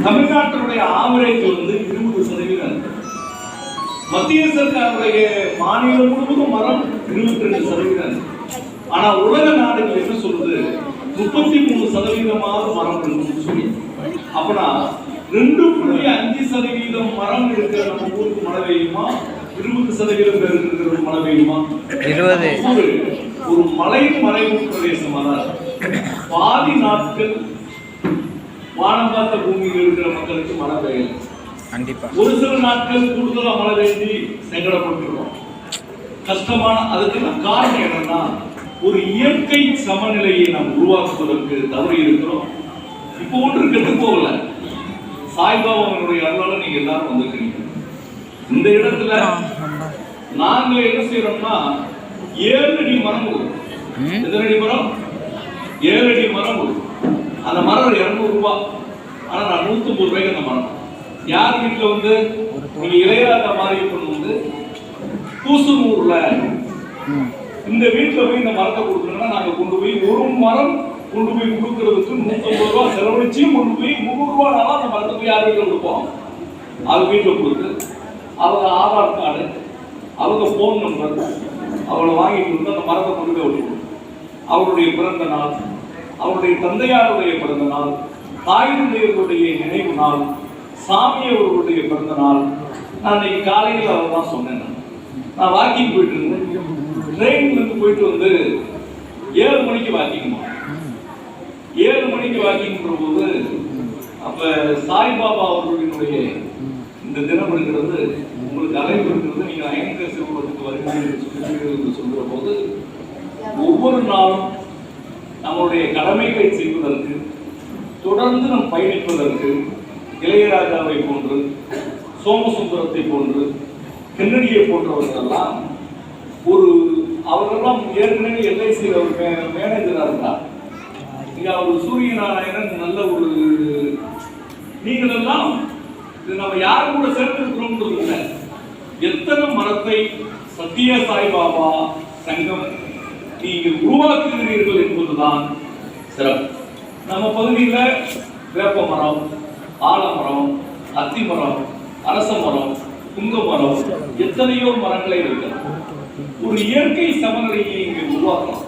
தமிழ்நாட்டினுடைய ஆவரேஜ் 20%. மத்திய சர்க்காருடைய மாநிலம் முழுவதும் மரம் 22%. ஆனா உலக நாடுகள் என்ன சொல்லுது 33% மரம் இருக்குன்னு சொல்லி. அப்பனா 2.5% மரம் இருக்கிற நம்ம ஊருக்கு மழை பெய்யுமா? 20% பேர் இருக்கிற மழை பெய்யுமா? ஒரு மலை மறைவு பிரதேசமான பாதி நாட்கள் வானம் பார்த்த பூமியில் இருக்கிற மக்களுக்கு மழை பெய்யல. ஒரு சில நாட்கள் கூடுதலா மழை பெய்து சங்கடப்பட்டுருவோம். கஷ்டமான அதுக்கு காரணம் என்னன்னா ஒரு இயற்கை சமநிலையை நாம் உருவாக்குவதற்கு தவறி இருக்கிறோம். இப்போ ஒன்று கெட்டு போகல. சாய்பாபாவுடைய அருளால நீங்க எல்லாரும் வந்திருக்கீங்க. இந்த இடத்துல நாங்க என்ன செய்யறோம்னா 7 அடி மரம். எத்தனை அடி மரம்? 7 அடி மரம். அந்த மரம் 200 ரூபாய். ஆனா நான் 150 ரூபாய்க்கு அந்த மரம். யார் வீட்டுல நீங்க இளையராஜா மாதிரி பூசனூர்ல இந்த வீட்டுல போய் இந்த மரத்தை கொடுக்கணும்னா நாங்க கொண்டு போய் ஒரு மரம் கொண்டு போய் கொடுக்கறதுக்கு 150 ரூபாய் செலவழிச்சு கொண்டு போய் 300 ரூபாய்னாலும் அந்த மரத்தை போய் யார் வீட்டுல கொடுப்போம். அது வீட்டுல கொடுத்து அவங்க ஆதார் கார்டு, அவங்க போன் நம்பர் அவளை வாங்கிட்டு வந்து அந்த மரத்தை கொண்டு போய் விட்டுருவோம். அவருடைய பிறந்த நாள், அவருடைய தந்தையாருடைய பிறந்த நாள், தாய் தந்தையர்களுடைய நினைவு நாள், சாமி அவர்களுடைய பிறந்த நாள். நான் இன்னைக்கு காலையில் அவர் தான் சொன்னேன். நான் வாக்கிங் போயிட்டு இருந்தேன். ட்ரெயின்ல இருந்து போயிட்டு 7 மணிக்கு வாக்கிங். 7 மணிக்கு வாக்கிங் போது அப்ப சாய்பாபா அவர்களுடைய இந்த தினம் இருக்கிறது உங்களுக்கு அழைப்பு இருக்கிறது. நீங்க ஐந்து சிவபத்துக்கு வருகிறீர்கள் சொல்கிற போது ஒவ்வொரு நாளும் நம்மளுடைய கடமைகளை செய்வதற்கு தொடர்ந்து நம் பயணிப்பதற்கு இளையராஜாவை போன்று, சோமசுந்தரத்தை போன்று, கென்னடியை போன்றவர்களெல்லாம் அவர்களெல்லாம் ஏற்கனவே எல்ஐசியில் ஒரு மேனேஜராக இருந்தார். இங்க அவர் சூரிய நாராயணன் நல்ல நீங்கள் எல்லாம் நம்ம யாரு கூட சேர்ந்திருக்கிறோம்ன்றது இல்லை. எத்தனை மரத்தை சத்திய சாய்பாபா சங்கம் நீங்கள் உருவாக்குகிறீர்கள் என்பதுதான் சிறப்பு. நம்ம பகுதியில் வேப்ப மரம், ஆலமரம், அத்தி மரம், அரச மரம், புங்க மரம், எத்தனையோ மரங்களை வைக்கலாம். ஒரு இயற்கை சமநிலையை இங்கே உருவாக்கலாம்.